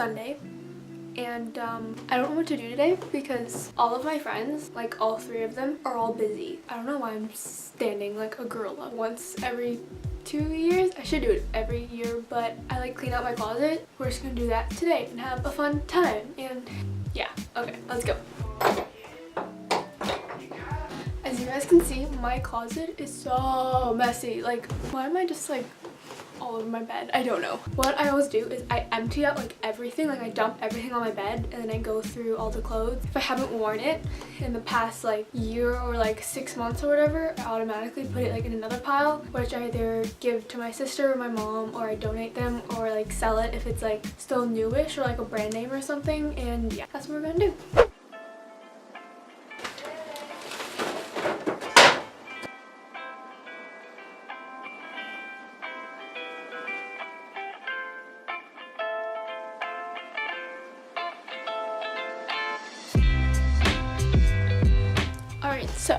Sunday, and I don't know what to do today because all of my friends, like all 3 of them, are all busy. I don't know why I'm standing like a gorilla. Once every 2 years, I should do it every year, but I like clean out my closet. We're just gonna do that today and have a fun time. And yeah, okay, let's go. As you guys can see, my closet is so messy. Like, why am I just like all over my bed? I don't know. What I always do is I empty out like everything. Like, I dump everything on my bed and then I go through all the clothes. If I haven't worn it in the past like year or like 6 months or whatever, I automatically put it like in another pile, which I either give to my sister or my mom, or I donate them, or like sell it if it's like still newish or like a brand name or something. And yeah, that's what we're gonna do. Alright, so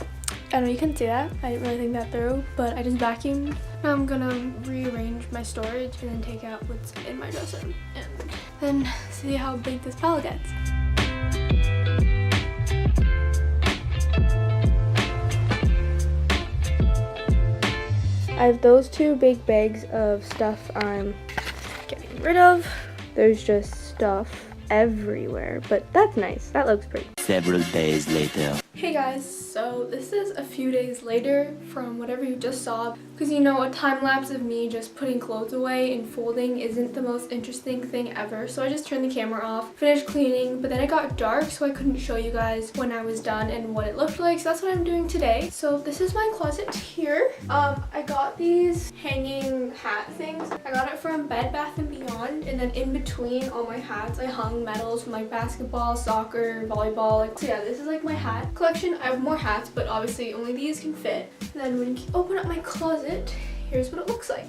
I know you can see that. I didn't really think that through, but I just vacuumed. Now I'm gonna rearrange my storage and then take out what's in my dresser and then see how big this pile gets. I have those 2 big bags of stuff I'm getting rid of. There's just stuff everywhere, but that's nice. That looks pretty. Several days later. Hey guys, so this is a few days later from whatever you just saw, because you know, a time lapse of me just putting clothes away and folding isn't the most interesting thing ever. So I just turned the camera off, finished cleaning, but then it got dark so I couldn't show you guys when I was done and what it looked like. So that's what I'm doing today. So this is my closet here. I got these hanging hat things. I got it from Bed Bath & Beyond, and then in between all my hats I hung medals from like basketball, soccer, volleyball. Like, so yeah, this is like my hat collection. I have more hats, but obviously only these can fit. And then when you open up my closet, here's what it looks like.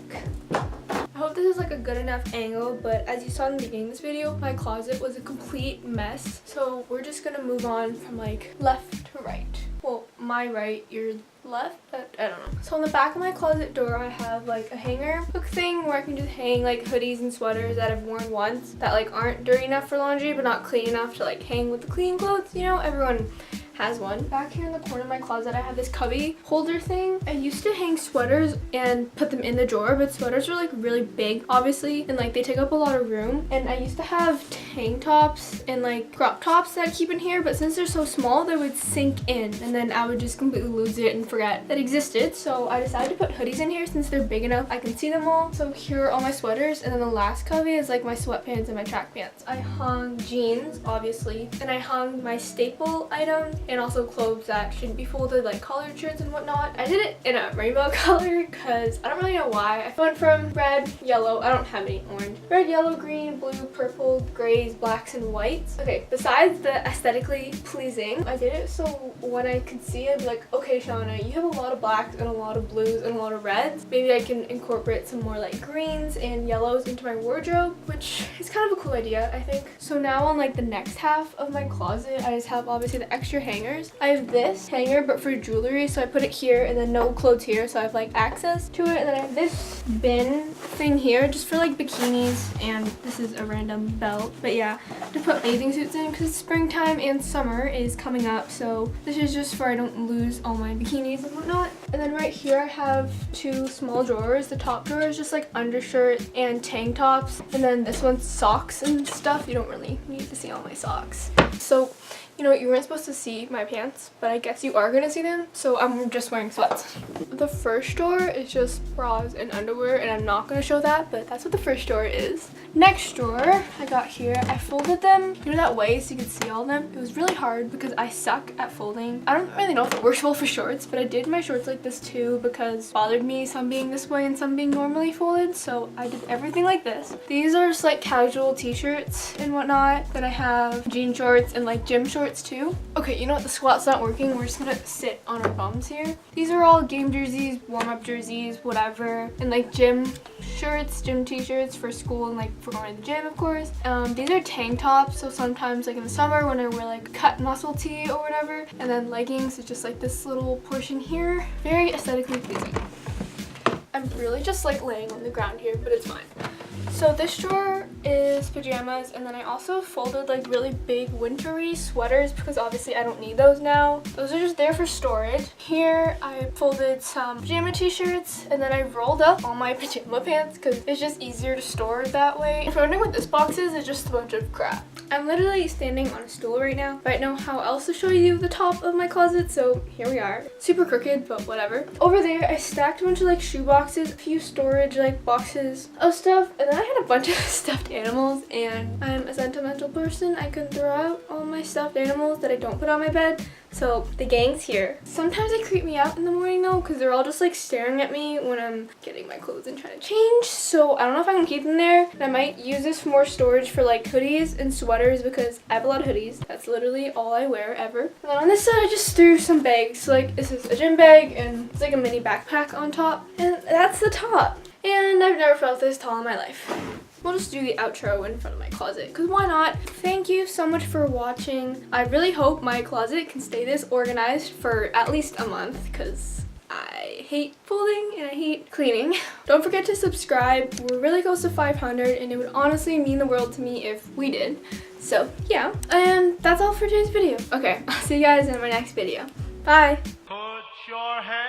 I hope this is like a good enough angle, but as you saw in the beginning of this video, my closet was a complete mess. So we're just gonna move on from like left to right. Well, my right, your left, but I don't know. So on the back of my closet door, I have like a hanger hook thing where I can just hang like hoodies and sweaters that I've worn once that like aren't dirty enough for laundry but not clean enough to like hang with the clean clothes. You know, everyone has one. Back here in the corner of my closet, I have this cubby holder thing. I used to hang sweaters and put them in the drawer, but sweaters are like really big, obviously, and like they take up a lot of room. And I used to have tank tops and like crop tops that I keep in here, but since they're so small, they would sink in and then I would just completely lose it and forget that existed. So I decided to put hoodies in here since they're big enough I can see them all. So here are all my sweaters, and then the last cubby is like my sweatpants and my track pants. I hung jeans, obviously, and I hung my staple items and also clothes that shouldn't be folded, like collared shirts and whatnot. I did it in a rainbow color because I don't really know why. I went from red, yellow, I don't have any orange, red, yellow, green, blue, purple, grays, blacks, and whites. Okay, besides the aesthetically pleasing, I did it so when I could see, I'd be like, okay, Shauna, you have a lot of blacks and a lot of blues and a lot of reds. Maybe I can incorporate some more like greens and yellows into my wardrobe, which is kind of a cool idea, I think. So now on like the next half of my closet, I just have obviously the extra hangers. I have this hanger but for jewelry, so I put it here and then no clothes here, so I have like access to it. And then I have this bin thing here just for like bikinis, and this is a random belt, but yeah, to put bathing suits in because springtime and summer is coming up, so this is just for I don't lose all my bikinis and whatnot. And then right here I have 2 small drawers. The top drawer is just like undershirts and tank tops, and then this one's socks and stuff. You don't really need to see all my socks. So you know what, you weren't supposed to see my pants, but I guess you are gonna see them, so I'm just wearing sweats. The first drawer is just bras and underwear, and I'm not gonna show that, but that's what the first drawer is. Next drawer I got here, I folded them, you know, that way so you could see all of them. It was really hard because I suck at folding. I don't really know if it works well for shorts, but I did my shorts like this too because it bothered me some being this way and some being normally folded, so I did everything like this. These are just like casual t-shirts and whatnot. Then I have jean shorts and like gym shorts too. Okay, you know what, the squat's not working. We're just gonna sit on our bums here. These are all game jerseys, warm-up jerseys, whatever, and like gym shirts, gym t-shirts for school and like for going to the gym, of course. These are tank tops, so sometimes like in the summer when I wear like cut muscle tee or whatever, and then leggings is just like this little portion here. Very aesthetically pleasing. I I'm really just like laying on the ground here, but it's fine. So this drawer is pajamas, and then I also folded like really big wintry sweaters because obviously I don't need those now. Those are just there for storage. Here I folded some pajama t-shirts, and then I rolled up all my pajama pants because it's just easier to store that way. If you're wondering what this box is, it's just a bunch of crap. I'm literally standing on a stool right now, but I don't know how else to show you the top of my closet, so here we are. Super crooked, but whatever. Over there, I stacked a bunch of like shoe boxes, a few storage like boxes of stuff, and then I had a bunch of stuffed animals, and I'm a sentimental person. I can throw out all my stuffed animals that I don't put on my bed. So the gang's here. Sometimes they creep me out in the morning though, because they're all just like staring at me when I'm getting my clothes and trying to change. So I don't know if I can keep them there. And I might use this for more storage for like hoodies and sweaters because I have a lot of hoodies. That's literally all I wear ever. And then on this side I just threw some bags. So like this is a gym bag and it's like a mini backpack on top. And that's the top. And I've never felt this tall in my life. We'll just do the outro in front of my closet, because why not? Thank you so much for watching. I really hope my closet can stay this organized for at least a month, because I hate folding and I hate cleaning. Don't forget to subscribe. We're really close to 500, and it would honestly mean the world to me if we did. So yeah, and that's all for today's video. Okay, I'll see you guys in my next video. Bye! Put your hand